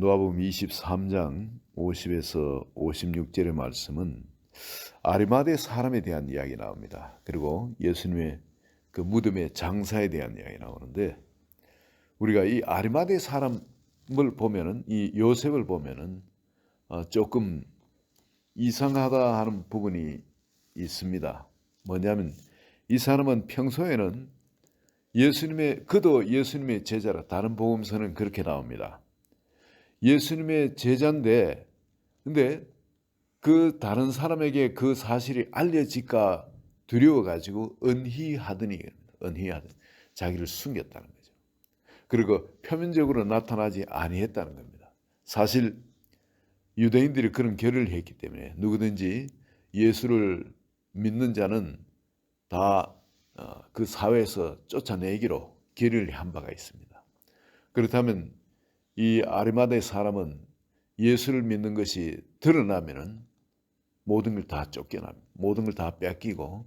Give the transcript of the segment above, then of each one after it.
누가복음 23장 50에서 56절의 말씀은 아리마대 사람에 대한 이야기 나옵니다. 그리고 예수님의 그 무덤의 장사에 대한 이야기 나오는데, 우리가 이 아리마대 사람을 보면은, 이 요셉을 보면은 조금 이상하다 하는 부분이 있습니다. 뭐냐면 이 사람은 평소에는 그도 예수님의 제자라. 다른 복음서는 그렇게 나옵니다. 예수님의 제자인데, 근데 그 다른 사람에게 그 사실이 알려질까 두려워가지고 은희하더니 자기를 숨겼다는 거죠. 그리고 표면적으로 나타나지 아니했다는 겁니다. 사실 유대인들이 그런 결의를 했기 때문에 누구든지 예수를 믿는 자는 다 그 사회에서 쫓아내기로 결의를 한 바가 있습니다. 그렇다면 이 아리마대 사람은 예수를 믿는 것이 드러나면은 모든 걸 다 쫓겨납니다. 모든 걸 다 뺏기고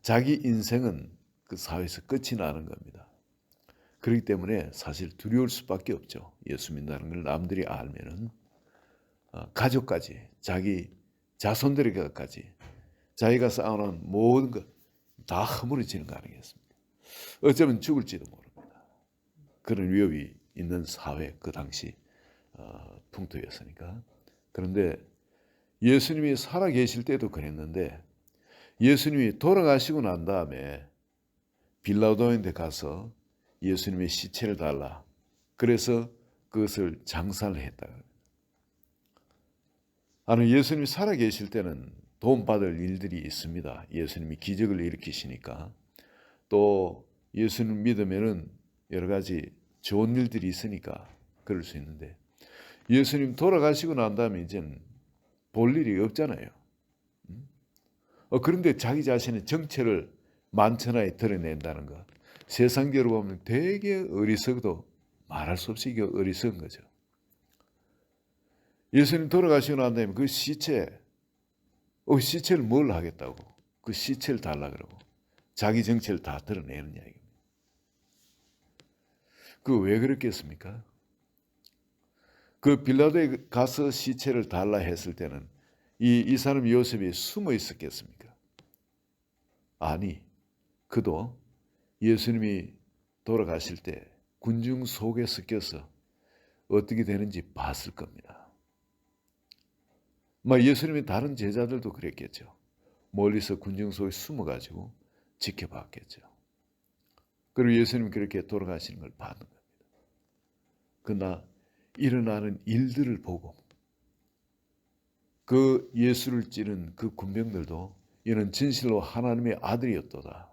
자기 인생은 그 사회에서 끝이 나는 겁니다. 그렇기 때문에 사실 두려울 수밖에 없죠. 예수 믿는다는 걸 남들이 알면은 가족까지, 자기 자손들에게까지 자기가 쌓아놓은 모든 것 다 허물어지는 거 아니겠습니까? 어쩌면 죽을지도 모릅니다. 그런 위협이 있는 사회, 그 당시 풍토였으니까. 그런데 예수님이 살아계실 때도 그랬는데, 예수님이 돌아가시고 난 다음에 빌라도인데 가서 예수님의 시체를 달라, 그래서 그것을 장사를 했다. 예수님이 살아계실 때는 도움받을 일들이 있습니다. 예수님이 기적을 일으키시니까. 또 예수님 믿으면은 여러 가지 좋은 일들이 있으니까 그럴 수 있는데, 예수님 돌아가시고 난 다음에 이제는 볼 일이 없잖아요. 그런데 자기 자신의 정체를 만천하에 드러낸다는 것, 세상적으로 보면 되게 어리석어도 말할 수 없이 어리석은 거죠. 예수님 돌아가시고 난 다음에 그 시체를 뭘 하겠다고, 그 시체를 달라 그러고 자기 정체를 다 드러내는 이야기입니다. 그 왜 그랬겠습니까? 그 빌라도에 가서 시체를 달라 했을 때는 이 사람 요셉이 숨어 있었겠습니까? 아니, 그도 예수님이 돌아가실 때 군중 속에 섞여서 어떻게 되는지 봤을 겁니다. 예수님의 다른 제자들도 그랬겠죠. 멀리서 군중 속에 숨어가지고 지켜봤겠죠. 그리고 예수님이 그렇게 돌아가시는 걸 봤는 겁니다. 그러나 일어나는 일들을 보고 그 예수를 찌른 그 군병들도 이는 진실로 하나님의 아들이었도다,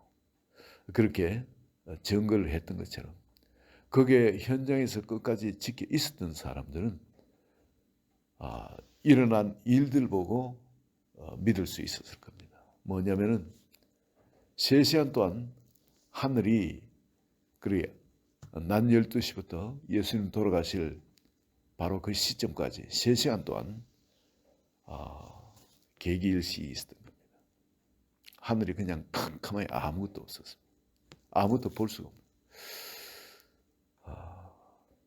그렇게 증거를 했던 것처럼, 거기에 현장에서 끝까지 지켜 있었던 사람들은 일어난 일들 보고 믿을 수 있었을 겁니다. 뭐냐면은 3시간 동안 하늘이, 그래, 낮 12시부터 예수님 돌아가실 바로 그 시점까지 3시간 동안 개기일시 있었던 겁니다. 하늘이 그냥 캄캄하게 아무것도 없었습니다. 아무것도 볼 수가 없어요.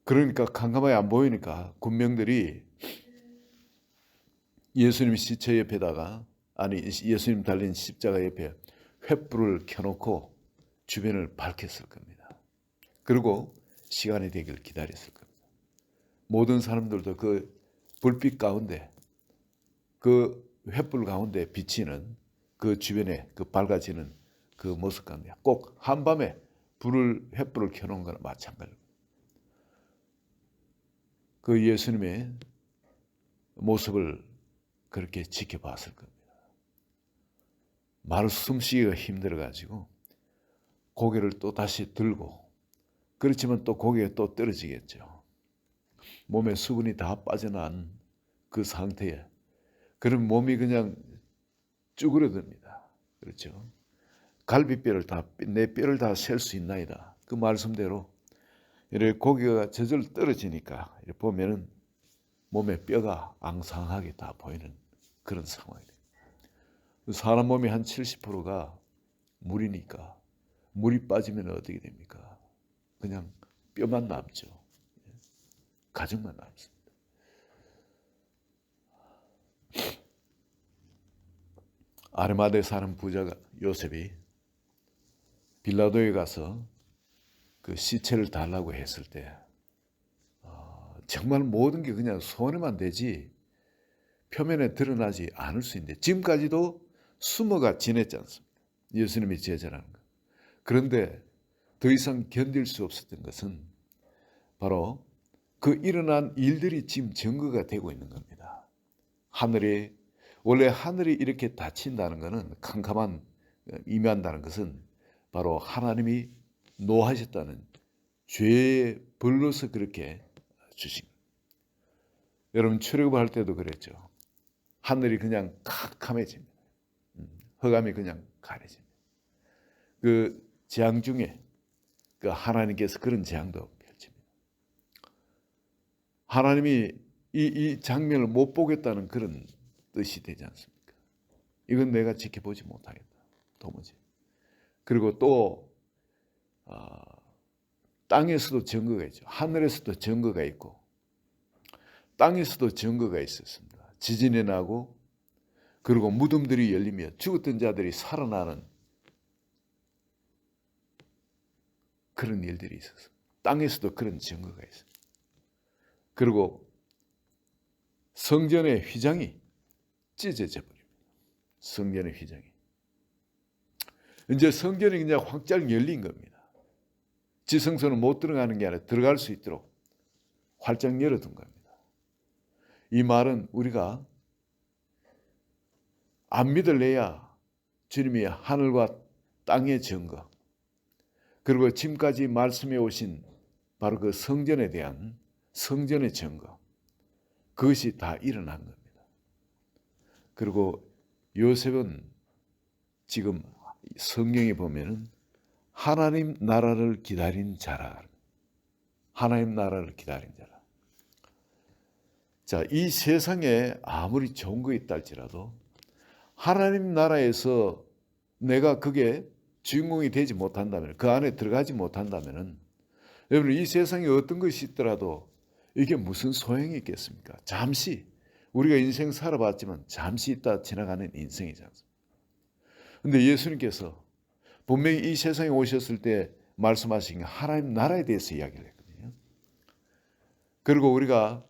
그러니까 캄캄하게 안 보이니까 군병들이 예수님 시체 옆에다가, 예수님 달린 십자가 옆에 횃불을 켜놓고 주변을 밝혔을 겁니다. 그리고 시간이 되기를 기다렸을 겁니다. 모든 사람들도 그 불빛 가운데, 그 횃불 가운데 비치는 그 주변에 그 밝아지는 그 모습 가운데 꼭 한밤에 횃불을 켜놓은 거나 마찬가지입니다. 그 예수님의 모습을 그렇게 지켜봤을 겁니다. 말을 숨쉬기가 힘들어가지고 고개를 또 다시 들고, 그렇지만 또 고개가 또 떨어지겠죠. 몸에 수분이 다 빠져난 그 상태에, 그런 몸이 그냥 쭈그러듭니다. 그렇죠. 내 뼈를 다 셀 수 있나이다, 그 말씀대로 이렇게 고개가 저절로 떨어지니까 이렇게 보면은 몸에 뼈가 앙상하게 다 보이는 그런 상황이에요. 사람 몸이 한 70%가 물이니까 물이 빠지면 어떻게 됩니까? 그냥 뼈만 남죠. 가죽만 남습니다. 아르마데 사는 부자가 요셉이 빌라도에 가서 그 시체를 달라고 했을 때 정말 모든 게 그냥 손에만 대지 표면에 드러나지 않을 수 있는데 지금까지도 숨어가 지냈지 않습니까? 예수님이 제자라는 것. 그런데 더 이상 견딜 수 없었던 것은 바로 그 일어난 일들이 지금 증거가 되고 있는 겁니다. 원래 하늘이 이렇게 닫힌다는 것은 캄캄한 임한다는 것은 바로 하나님이 노하셨다는 죄의 벌로서 그렇게 주신 거예요. 여러분 출애굽할 때도 그랬죠. 하늘이 그냥 캄캄해집니다. 흑암이 그냥 가려집니다. 그 재앙 중에 그 하나님께서 그런 재앙도 펼칩니다. 하나님이 이 장면을 못 보겠다는 그런 뜻이 되지 않습니까? 이건 내가 지켜보지 못하겠다. 도무지. 그리고 또 땅에서도 증거가 있죠. 하늘에서도 증거가 있고 땅에서도 증거가 있었습니다. 지진이 나고 그리고 무덤들이 열리며 죽었던 자들이 살아나는 그런 일들이 있었어요. 땅에서도 그런 증거가 있어요. 그리고 성전의 휘장이 찢어져 버립니다. 성전의 휘장이. 이제 성전이 그냥 확장 열린 겁니다. 지성소는 못 들어가는 게 아니라 들어갈 수 있도록 활짝 열어둔 겁니다. 이 말은 우리가 안 믿을래야 주님이 하늘과 땅의 증거 그리고 지금까지 말씀해 오신 바로 그 성전에 대한 성전의 증거 그것이 다 일어난 겁니다. 그리고 요셉은 지금 성경에 보면은 하나님 나라를 기다린 자라. 하나님 나라를 기다린 자라. 자, 이 세상에 아무리 좋은 거 있다 할지라도 하나님 나라에서 내가 그게 주인공이 되지 못한다면, 그 안에 들어가지 못한다면 여러분 이 세상에 어떤 것이 있더라도 이게 무슨 소용이 있겠습니까? 잠시 우리가 인생 살아봤지만 잠시 있다 지나가는 인생이지 않습니까? 그런데 예수님께서 분명히 이 세상에 오셨을 때 말씀하신 하나님 나라에 대해서 이야기를 했거든요. 그리고 우리가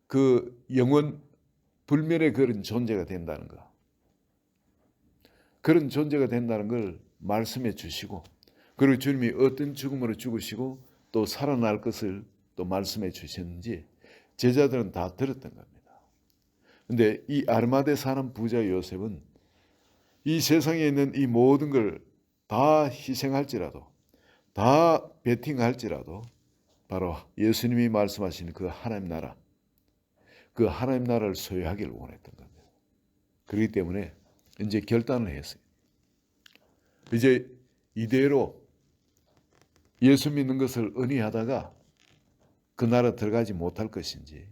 그 영원 불멸의 그런 존재가 된다는 거, 그런 존재가 된다는 걸 말씀해 주시고 그리고 주님이 어떤 죽음으로 죽으시고 또 살아날 것을 또 말씀해 주셨는지 제자들은 다 들었던 겁니다. 그런데 이 아르마데 사는 부자 요셉은 이 세상에 있는 이 모든 걸 다 희생할지라도 다 베팅할지라도 바로 예수님이 말씀하신 그 하나님 나라, 그 하나님 나라를 소유하기를 원했던 겁니다. 그렇기 때문에 이제 결단을 했어요. 이제 이대로 예수 믿는 것을 의리하다가 그 나라 들어가지 못할 것인지,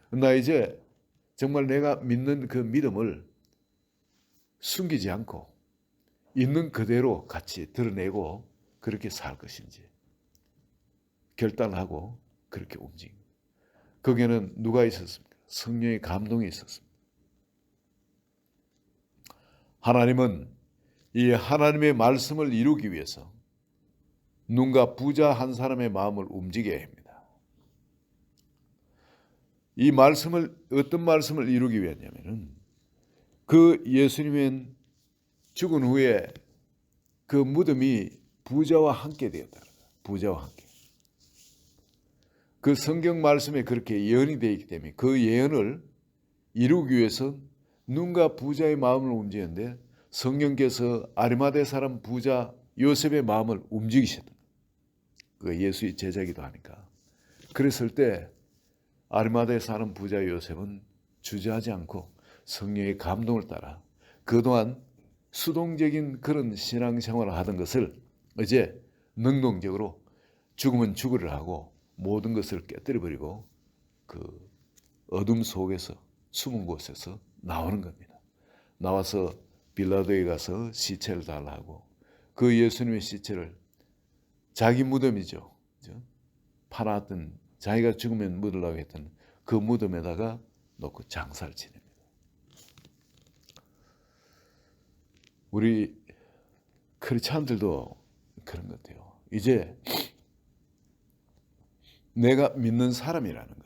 나 이제 정말 내가 믿는 그 믿음을 숨기지 않고 있는 그대로 같이 드러내고 그렇게 살 것인지 결단하고 그렇게 움직입니다. 거기에는 누가 있었습니까? 성령의 감동이 있었습니다. 하나님은 이 하나님의 말씀을 이루기 위해서 누군가 부자 한 사람의 마음을 움직여야 합니다. 이 말씀을 어떤 말씀을 이루기 위하냐면은 그 예수님은 죽은 후에 그 무덤이 부자와 함께 되었다. 부자와 함께. 그 성경 말씀에 그렇게 예언이 되어 있기 때문에 그 예언을 이루기 위해서 누군가 부자의 마음을 움직이는데 성령께서 아리마대 사람 부자 요셉의 마음을 움직이셨다. 그 예수의 제자이기도 하니까. 그랬을 때 아리마대 사람 부자 요셉은 주저하지 않고 성령의 감동을 따라 그동안 수동적인 그런 신앙생활을 하던 것을 이제 능동적으로 죽으면 죽으려 하고 모든 것을 깨뜨려버리고 그 어둠 속에서 숨은 곳에서 나오는 겁니다. 나와서 빌라도에 가서 시체를 달라고 그 예수님의 시체를 자기 무덤이죠. 파놨던 자기가 죽으면 묻으려고 했던 그 무덤에다가 놓고 장사를 지냅니다. 우리 크리스찬들도 그런 것 같아요. 이제 내가 믿는 사람이라는 거.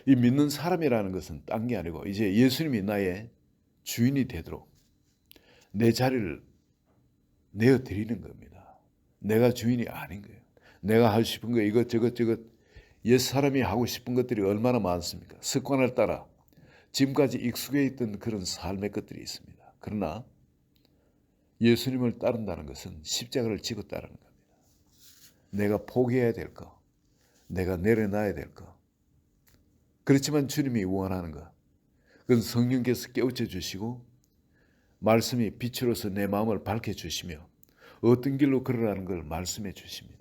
이 믿는 사람이라는 것은 딴 게 아니고 이제 예수님이 나의 주인이 되도록 내 자리를 내어드리는 겁니다. 내가 주인이 아닌 거예요. 내가 하고 싶은 거 이것저것 옛사람이 하고 싶은 것들이 얼마나 많습니까? 습관을 따라 지금까지 익숙해 있던 그런 삶의 것들이 있습니다. 그러나 예수님을 따른다는 것은 십자가를 지고 따르는 겁니다. 내가 포기해야 될 거, 내가 내려놔야 될 거. 그렇지만 주님이 원하는 것, 그건 성령께서 깨우쳐 주시고 말씀이 빛으로서 내 마음을 밝혀주시며 어떤 길로 걸으라는 걸 말씀해 주십니다.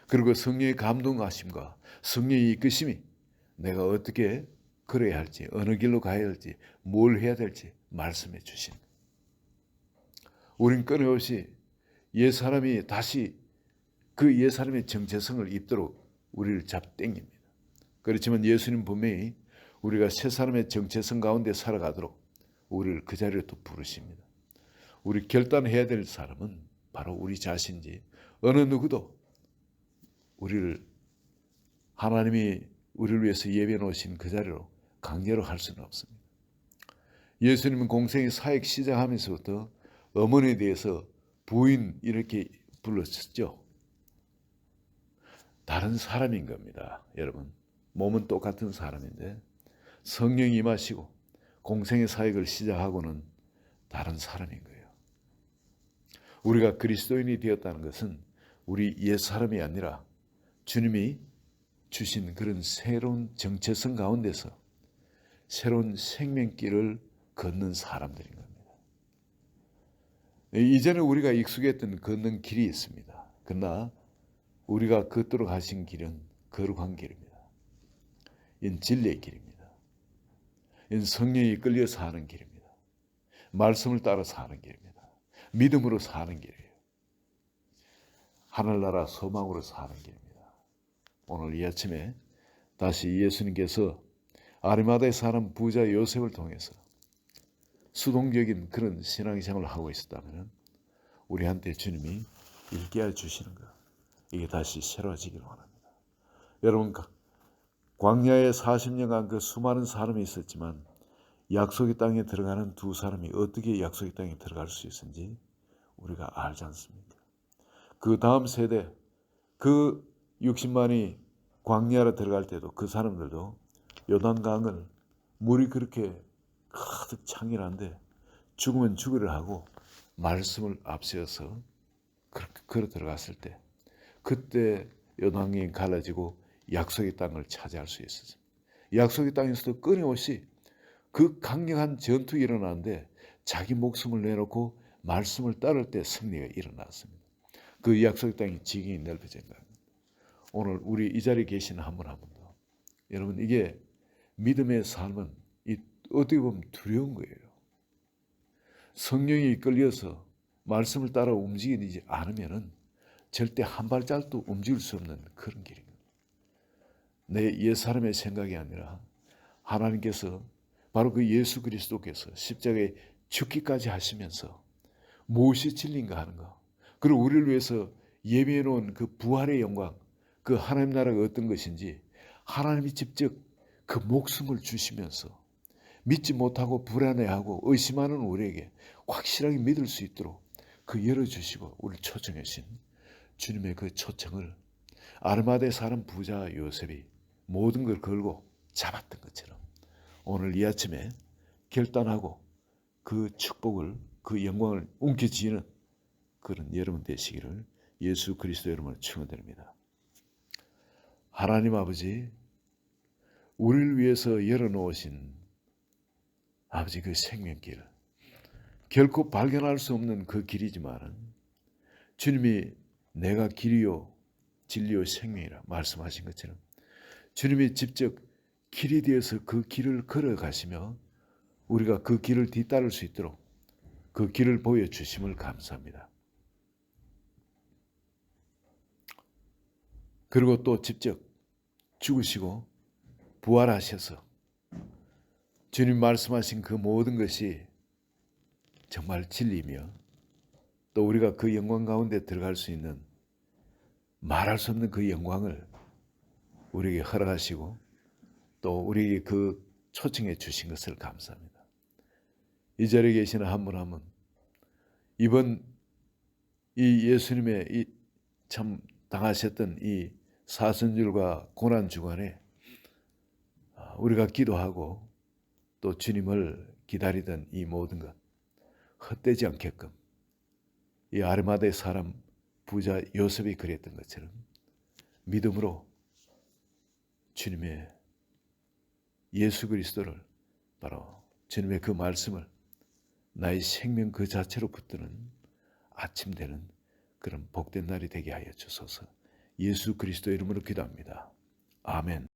그리고 성령의 감동하심과 성령의 이끄심이 내가 어떻게 걸어야 할지, 어느 길로 가야 할지, 뭘 해야 될지 말씀해 주십니다. 우린 끊임없이 옛사람이 다시 그 옛사람의 정체성을 입도록 우리를 잡당깁니다. 그렇지만 예수님 분명히 우리가 새 사람의 정체성 가운데 살아가도록 우리를 그 자리에 또 부르십니다. 우리 결단해야 될 사람은 바로 우리 자신이지 어느 누구도 우리를 하나님이 우리를 위해서 예비해 놓으신 그 자리로 강제로 할 수는 없습니다. 예수님은 공생의 사역 시작하면서부터 어머니에 대해서 부인 이렇게 불렀었죠. 다른 사람인 겁니다. 여러분, 몸은 똑같은 사람인데 성령이 임하시고 공생의 사역을 시작하고는 다른 사람인 거예요. 우리가 그리스도인이 되었다는 것은 우리 옛사람이 아니라 주님이 주신 그런 새로운 정체성 가운데서 새로운 생명길을 걷는 사람들인 겁니다. 이제는 우리가 익숙했던 걷는 길이 있습니다. 그러나 우리가 걷도록 하신 길은 거룩한 길입니다. 이는 진리의 길입니다. 이는 성령이 끌려 사는 길입니다. 말씀을 따라 사는 길입니다. 믿음으로 사는 길이에요. 하늘나라 소망으로 사는 길입니다. 오늘 이 아침에 다시 예수님께서 아리마다의 사람 부자 요셉을 통해서 수동적인 그런 신앙생활을 하고 있었다면 우리한테 주님이 일깨워 주시는 것, 이게 다시 새로워지기를 원합니다. 여러분, 광야에 40년간 그 수많은 사람이 있었지만 약속의 땅에 들어가는 두 사람이 어떻게 약속의 땅에 들어갈 수 있는지 우리가 알지 않습니까? 그 다음 세대, 그 60만이 광야로 들어갈 때도 그 사람들도 요단강을 물이 그렇게 가득 창이란데 죽으면 죽으려 하고 말씀을 앞세워서 그렇게 걸어 들어갔을 때 그때 요단강이 갈라지고 약속의 땅을 차지할 수 있었습니다. 약속의 땅에서도 끊임없이 그 강력한 전투가 일어나는데 자기 목숨을 내놓고 말씀을 따를 때 승리가 일어났습니다. 그 약속의 땅이 지경이 넓어진 겁니다. 오늘 우리 이 자리에 계신 한 분 한 분도 여러분, 이게 믿음의 삶은 어떻게 보면 두려운 거예요. 성령이 이끌려서 말씀을 따라 움직이지 않으면은 절대 한 발짝도 움직일 수 없는 그런 길입니다. 내 옛사람의 생각이 아니라 하나님께서 바로 그 예수 그리스도께서 십자가에 죽기까지 하시면서 무엇이 진리인가 하는 거, 그리고 우리를 위해서 예비해 놓은 그 부활의 영광, 그 하나님 나라가 어떤 것인지 하나님이 직접 그 목숨을 주시면서 믿지 못하고 불안해하고 의심하는 우리에게 확실하게 믿을 수 있도록 그 열어주시고 우리를 초청하신 주님의 그 초청을 아르마다의 사람 부자 요셉이 모든 걸 걸고 잡았던 것처럼 오늘 이 아침에 결단하고 그 축복을, 그 영광을 움켜쥐는 그런 여러분 되시기를 예수 그리스도 이름으로 축원드립니다. 하나님 아버지, 우리를 위해서 열어놓으신 아버지 그 생명길, 결코 발견할 수 없는 그 길이지만 주님이 내가 길이요 진리요 생명이라 말씀하신 것처럼 주님이 직접 길이 되어서 그 길을 걸어가시며 우리가 그 길을 뒤따를 수 있도록 그 길을 보여주심을 감사합니다. 그리고 또 직접 죽으시고 부활하셔서 주님 말씀하신 그 모든 것이 정말 진리며 또 우리가 그 영광 가운데 들어갈 수 있는 말할 수 없는 그 영광을 우리에게 허락하시고 또 우리에게 그 초청해 주신 것을 감사합니다. 이 자리에 계시는 한 분 한 분 이번 이 예수님의 이 참 당하셨던 이 사순절과 고난 주간에 우리가 기도하고 또 주님을 기다리던 이 모든 것 헛되지 않게끔 이 아르마다의 사람 부자 요셉이 그랬던 것처럼 믿음으로 주님의 예수 그리스도를 바로 주님의 그 말씀을 나의 생명 그 자체로 붙드는 아침 되는 그런 복된 날이 되게 하여 주소서. 예수 그리스도 이름으로 기도합니다. 아멘.